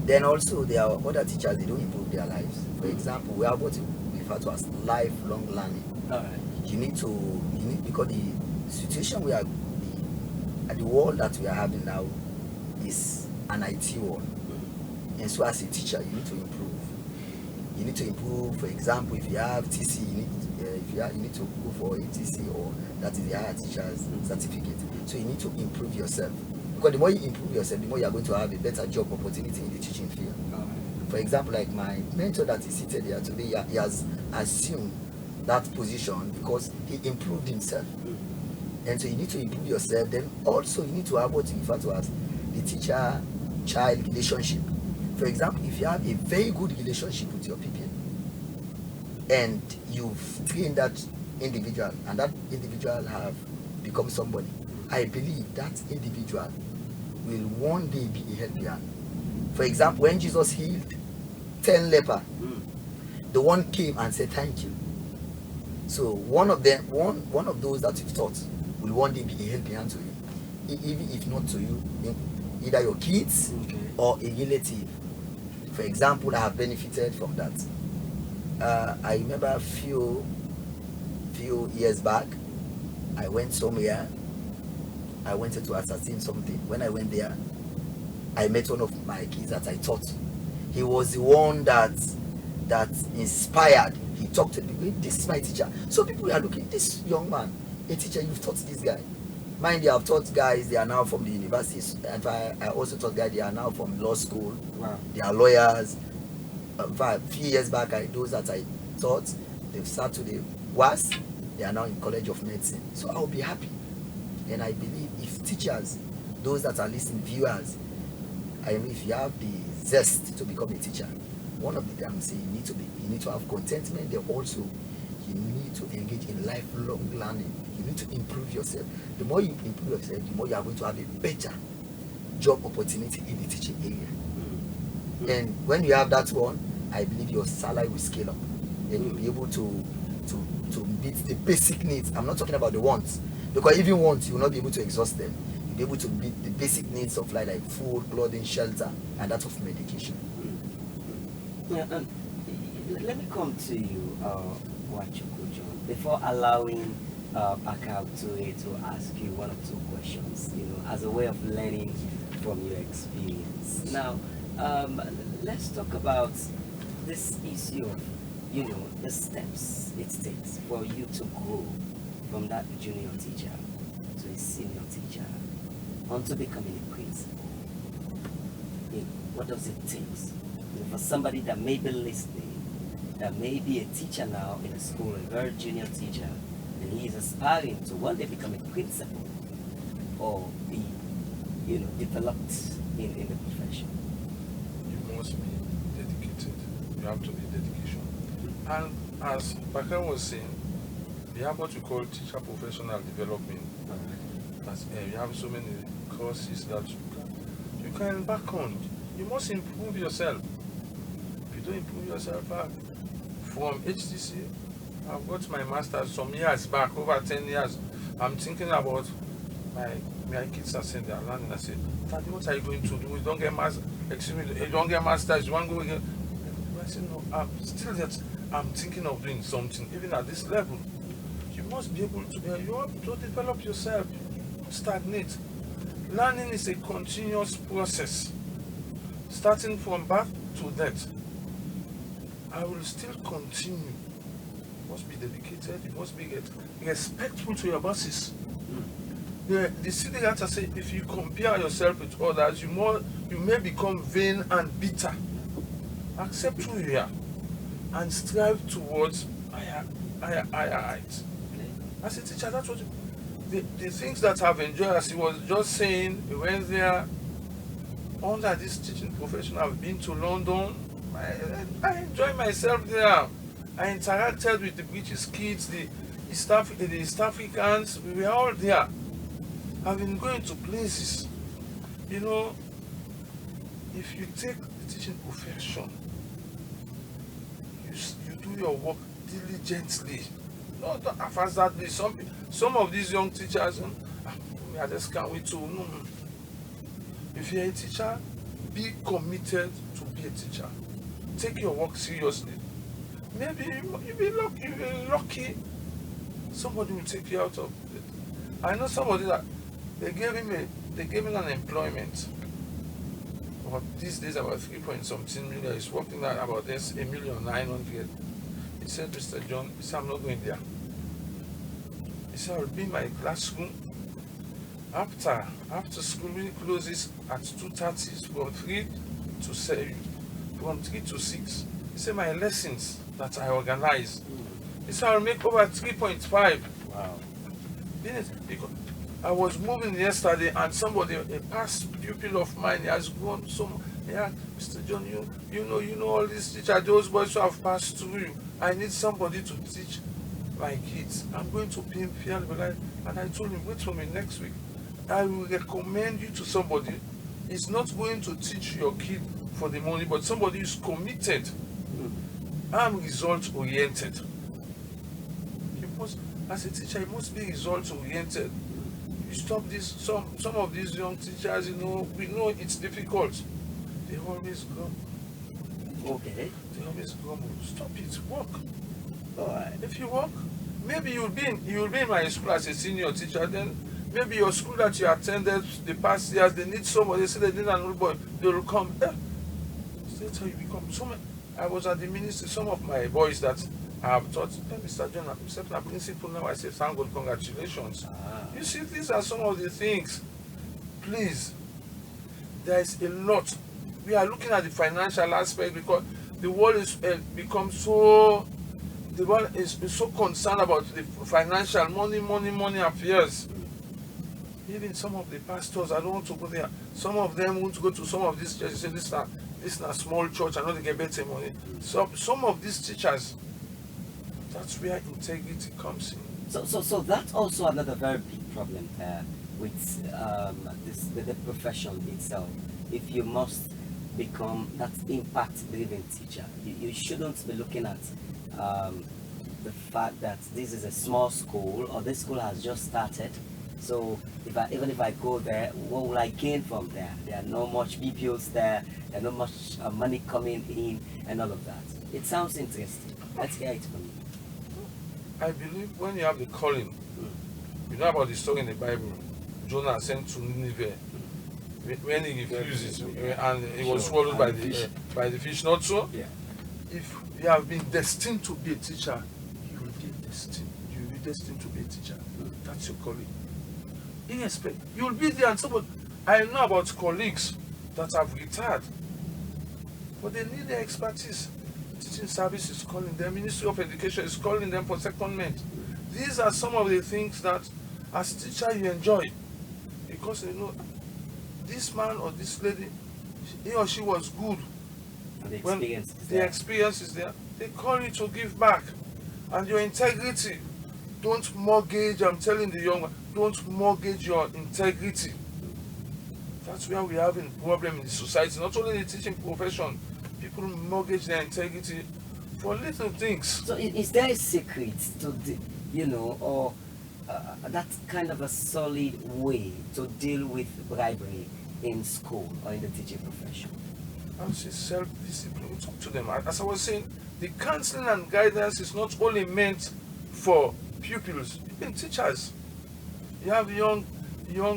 Then also, there are other teachers, they don't improve their lives. For example, we have what we refer to as lifelong learning. Because the situation we are, the world that we are having now is an IT world. And so as a teacher, you need to improve. You need to improve. For example, if you have TC, you need to go for a TC, or that is the higher teacher's certificate. So you need to improve yourself, because the more you improve yourself, the more you are going to have a better job opportunity in the teaching field. For example, like my mentor that is seated here today, he has assumed that position because he improved himself. And so you need to improve yourself. Then also you need to have what you refer to as the teacher-child relationship. For example, if you have a very good relationship with your people, and you've trained that individual, and that individual have become somebody, I believe that individual will one day be a helper. For example, when Jesus healed 10 lepers, the one came and said thank you. So one of those that you've taught will one day be a helping hand to you, even if not to you, either your kids or a relative. For example, I have benefited from that. I remember a few years back, I went somewhere. I wanted to ascertain something. When I went there, I met one of my kids that I taught. He was the one that inspired. He talked to me. This is my teacher. So people are looking, this young man, a teacher, you've taught this guy. Mind you, I've taught guys, they are now from the universities. And I also taught guys, they are now from law school. Wow. They are lawyers. A few years back, those that I taught, they've started to the WAS. They are now in College of Medicine. So I'll be happy. And I believe if teachers, those that are listening, viewers, if you have the zest to become a teacher, one of the things I'm saying, you need to have contentment. Then also, you need to engage in lifelong learning. You need to improve yourself. The more you improve yourself, the more you are going to have a better job opportunity in the teaching area. And when you have that one, I believe your salary will scale up. And you'll be able to meet the basic needs. I'm not talking about the wants, because even wants, you will not be able to exhaust them. You'll be able to meet the basic needs of life, like food, clothing, shelter, and that of medication. Yeah, let me come to you, Wachuku John, before allowing Akautue to ask you one or two questions, as a way of learning from your experience. Now, let's talk about this issue of, the steps it takes for you to grow from that junior teacher to a senior teacher onto becoming a principal. What does it take? For somebody that may be listening, that may be a teacher now in a school, a very junior teacher, and he is aspiring to one day become a principal or be, developed in the profession. You must be dedicated. You have to be dedication. And as Bakar was saying, we have what we call teacher professional development. You have so many courses that you can embark on. You must improve yourself. If you don't improve yourself, from HTC, I've got my master's some years back, over 10 years. I'm thinking about my kids are saying they are learning. I said, Daddy, what are you going to do? You don't get master. Excuse me, you don't get masters. You want to go again? I said, no. I'm thinking of doing something, even at this level. You must be able to. You have to develop yourself. Stagnate. Learning is a continuous process, starting from birth to death. I will still continue. You must be dedicated. You must be respectful to your bosses. The city writer said, if you compare yourself with others, you may become vain and bitter. Accept who you are and strive towards higher heights. As a teacher, that's what the things that I've enjoyed, as he was just saying, he went there under this teaching profession. I've been to London. I enjoy myself there. I interacted with the British kids, the East Africans. We were all there. I've been going to places. If you take the teaching profession, you do your work diligently. Not haphazardly. Some of these young teachers, I just can't wait to. No. If you're a teacher, be committed to be a teacher. Take your work seriously. Maybe you'll be lucky. Somebody will take you out of it. I know somebody that they gave him an employment. But these days about 3 point something million. He's working at about this 1,900,000. He said, Mr. John, he said, I'm not going there. He said, I'll be in my classroom after school closes at 2:30 from 3 to 7, from 3 to 6. He said, my lessons that I organize. He said, I'll make over 3.5. Wow. Yes, because I was moving yesterday and somebody, a past pupil of mine, he has gone yeah, Mr. John, you know all these teachers, those boys who have passed through you. I need somebody to teach my kids. I'm going to pay him fairly, and I told him, wait for me next week. I will recommend you to somebody. He's not going to teach your kid for the money, but somebody who's committed and result oriented. As a teacher, you must be result oriented. You stop this. Some of these young teachers, we know it's difficult. They always grumble. Okay. They always grumble. Stop it. Work. All right. If you work, maybe you'll be in my school as a senior teacher. Then maybe your school that you attended the past years, they need somebody. They say they need an old boy. They will come. That's how you become. I was at the ministry. Some of my boys that I have taught, Mr. John, I'm a principal now. I say, thank God, congratulations. You see, these are some of the things. Please, there is a lot. We are looking at the financial aspect because the world is become so. The world is so concerned about the financial money affairs. Even some of the pastors, I don't want to go there. Some of them want to go to some of these churches. Say this is a small church. I know they get better money. So some of these teachers, that's where integrity comes in. So that's also another very big problem with the profession itself. If you must become that impact-driven teacher, you shouldn't be looking at the fact that this is a small school or this school has just started. So even if I go there, what will I gain from there? There are not much BPOs there. There are not much money coming in and all of that. It sounds interesting. Let's hear it from you. I believe when you have the calling, you know about the story in the Bible, Jonah sent to Nineveh. When he refuses and he was swallowed by the fish, not so? Yeah. If you have been destined to be a teacher, you will be destined. You will be destined to be a teacher. That's your calling. Irrespective, you will be there and somebody. I know about colleagues that have retired, but they need their expertise. Teaching service is calling them, Ministry of Education is calling them for secondment. These are some of the things that as a teacher you enjoy, because this man or this lady, he or she was good. And the experience is there, they call you to give back. And your integrity, don't mortgage, I'm telling the young one, don't mortgage your integrity. That's where we have a problem in the society, not only in the teaching profession. People mortgage their integrity for little things. So is there a secret to, or that kind of a solid way to deal with bribery in school or in the teaching profession? I would say self-discipline. Talk to them. As I was saying, the counseling and guidance is not only meant for pupils, even teachers. You have young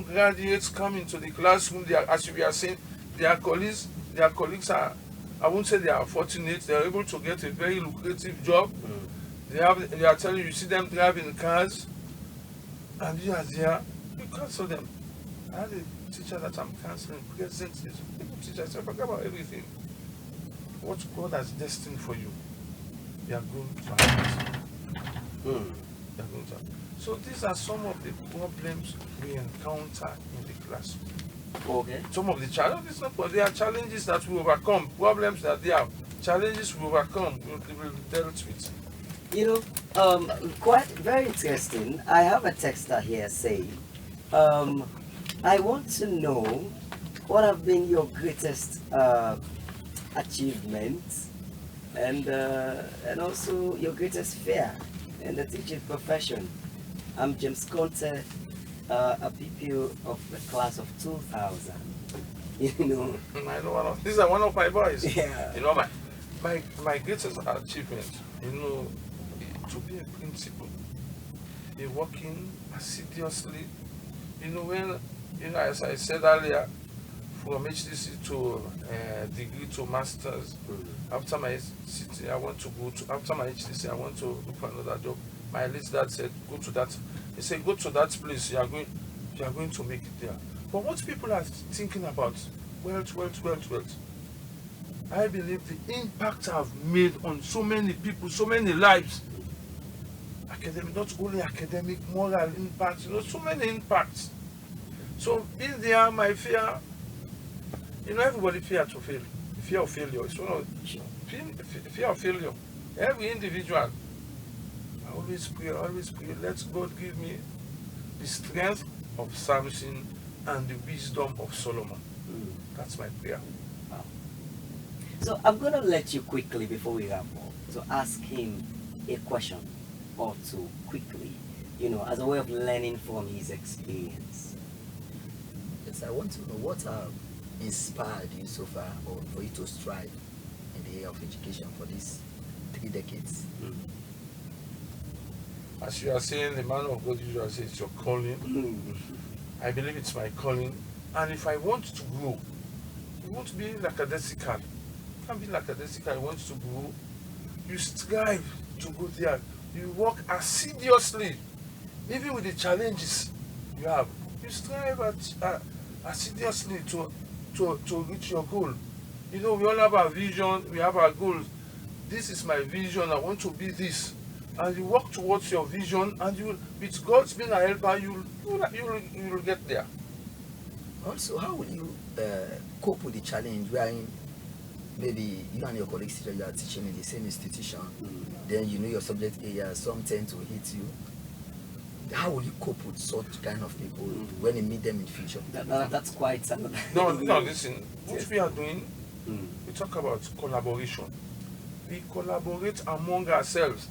graduates coming to the classroom. They are, as we are saying, their colleagues are, I won't say they are fortunate, they are able to get a very lucrative job. They are telling you see them driving cars, and you are there, you counsel them. I had a teacher that I'm counseling presently. Teacher said, forget about everything. What God has destined for you, you are going to have it. So these are some of the problems we encounter in the classroom. Okay. Some of the challenges, but they are challenges that we overcome. Problems that they are challenges we overcome, we will dealt with. Quite very interesting. I have a texter here saying, I want to know what have been your greatest achievements and also your greatest fear in the teaching profession. I'm James Conte, a pupil of the class of 2000. I know these are one of my boys. Yeah. My greatest achievement, to be a principal, be working assiduously. When as I said earlier, from HTC to degree to masters. After my HTC, after my HTC, I want to look for another job. My late dad said, go to that. He said, go to that place. You are going to make it there. But what people are thinking about, wealth. I believe the impact I've made on so many people, so many lives. Academic, not only academic, moral impact, so many impacts. So being there, my fear, everybody fear to fail. Fear of failure. It's one of fear of failure. Every individual. I always pray, let God give me the strength of Samson and the wisdom of Solomon. That's my prayer. Wow. So I'm going to let you quickly, before we wrap up, to ask him a question or two quickly, as a way of learning from his experience. Yes, I want to know what inspired you so far, or for you to strive in the area of education for these 3 decades. As you are saying, the man of God usually says it's your calling. I believe it's my calling. And if I want to grow, you want to be lackadaisical. You can't be lackadaisical. You want to grow. You strive to go there. You work assiduously, even with the challenges you have. You strive assiduously to reach your goal. We all have our vision. We have our goals. This is my vision. I want to be this. And you work towards your vision, and with God's being a helper, you will get there. Also, how will you cope with the challenge wherein maybe you and your colleagues you are teaching in the same institution, then you know your subject area, some tend to hit you. How will you cope with such kind of people when you meet them in future? That's quite another. No, listen. What we are doing, we talk about collaboration. We collaborate among ourselves.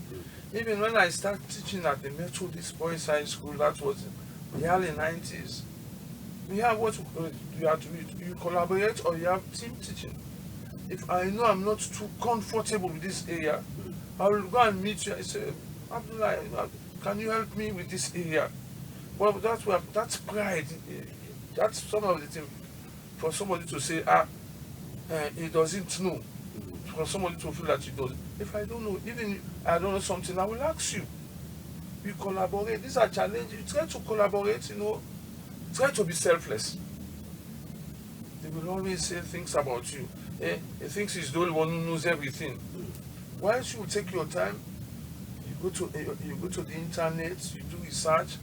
Even when I started teaching at the Methodist Boys High School, that was in the early 90s. We have what you have to do. You collaborate or you have team teaching. If I know I'm not too comfortable with this area, I will go and meet you. I say, Abdullah, can you help me with this area? Well, that's pride. That's some of the things for somebody to say, he doesn't know. For somebody to feel that he does. If I don't know, even I don't know something, I will ask you. We collaborate. These are challenges. You try to collaborate, try to be selfless. They will always say things about you. He thinks he's the only one who knows everything. Why don't you take your time? You go to the internet, you do research,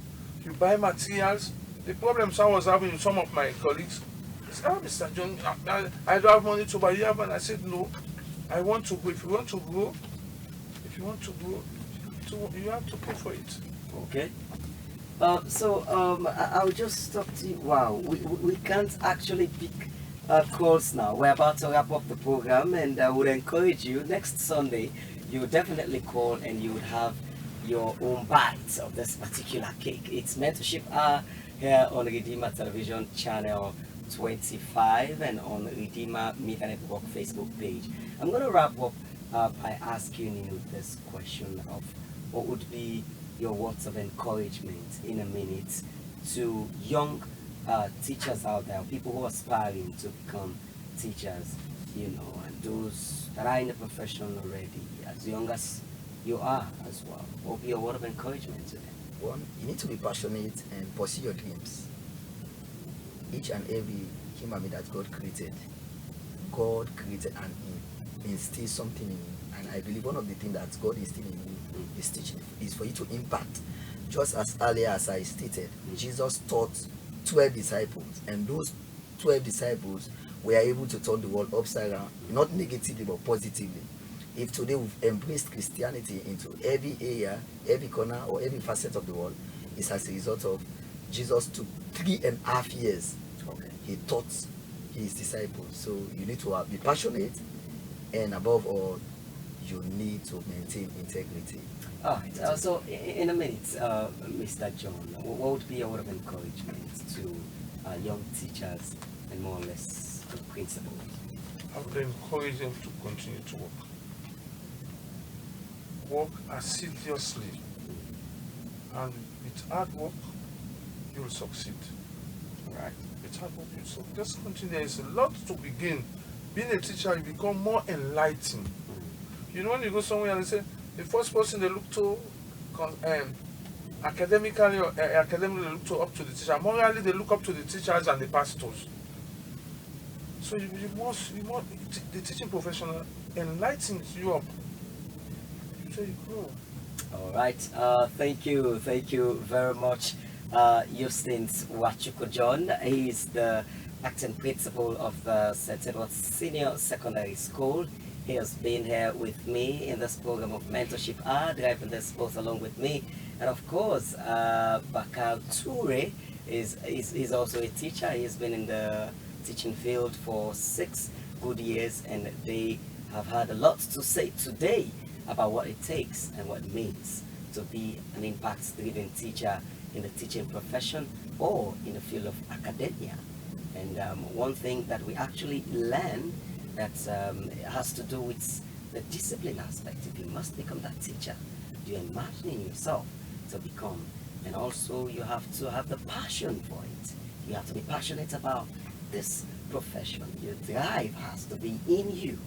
you buy materials. The problems I was having with some of my colleagues is, Mr. John, I don't have money to buy you, and I said no. I want to go. If you want to grow, you have to pay for it. Okay. I'll just stop to you. Wow, we can't actually pick calls now. We're about to wrap up the program, and I would encourage you next Sunday. You would definitely call, and you would have your own bite of this particular cake. It's Mentorship Hour here on Redeemer Television Channel 25 and on Redeemer Media Network Facebook page. I'm going to wrap up by asking you this question of what would be your words of encouragement in a minute to young teachers out there, people who are aspiring to become teachers, and those that are in the profession already, as young as you are as well. What would be your word of encouragement to them? One, you need to be passionate and pursue your dreams. Each and every human being that God created and instilled something in you. And I believe one of the things that God instilled in you is teaching, is for you to impact. Just as earlier as I stated, Jesus taught 12 disciples, and those 12 disciples were able to turn the world upside down, not negatively but positively. If today we've embraced Christianity into every area, every corner, or every facet of the world, it's as a result of Jesus took 3.5 years. He taught his disciples. So you need to be passionate, and above all, you need to maintain integrity. All right. So in a minute, Mr. John, what would be your word of encouragement to young teachers and more or less principals? I would encourage them to continue to work. Work assiduously, and with hard work, you will succeed. Right. It helps you. So just continue. There is a lot to begin. Being a teacher, you become more enlightened. You know, when you go somewhere and they say the first person they look to academically or academically they look to up to the teacher. Morally, they look up to the teachers and the pastors. So you must the teaching professional enlightens you up. So you grow. All right. Thank you very much, Eustace Wachuku John. He is the acting principal of the St. Edward's Senior Secondary School. He has been here with me in this program of Mentorship Hour, driving this both along with me. And of course, Bakal Toure is also a teacher. He's been in the teaching field for 6 good years, and they have had a lot to say today about what it takes and what it means to be an impact-driven teacher in the teaching profession or in the field of academia. And one thing that we actually learn that has to do with the discipline aspect. If you must become that teacher, you're imagining yourself to become. And also you have to have the passion for it. You have to be passionate about this profession. Your drive has to be in you.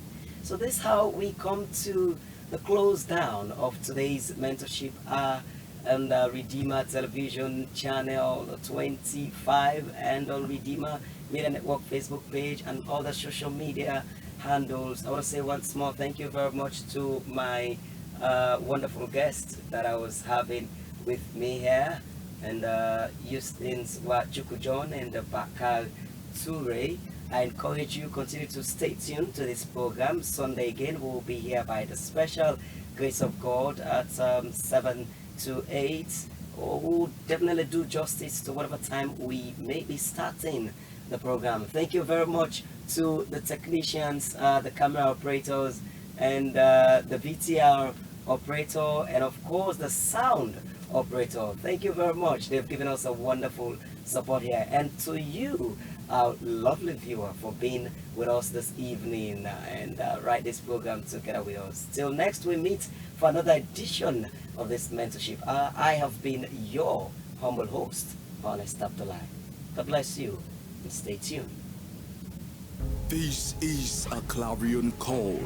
So this is how we come to the close down of today's Mentorship Hour and Redeemer Television Channel 25 and on Redeemer Media Network Facebook page and other social media handles. I want to say once more thank you very much to my wonderful guest that I was having with me here, and Eustace Wachuku John and Bakal Toure. I encourage you continue to stay tuned to this program. Sunday again we'll be here by the special grace of God at 7 to 8. We'll definitely do justice to whatever time we may be starting the program. Thank you very much to the technicians, the camera operators, and the VTR operator, and of course the sound operator. Thank you very much. They've given us a wonderful support here. And to you, our lovely viewer, for being with us this evening and write this program together with us. Till next we meet for another edition of this mentorship. I have been your humble host, Honest Abdullah. God bless you and stay tuned. This is a clarion call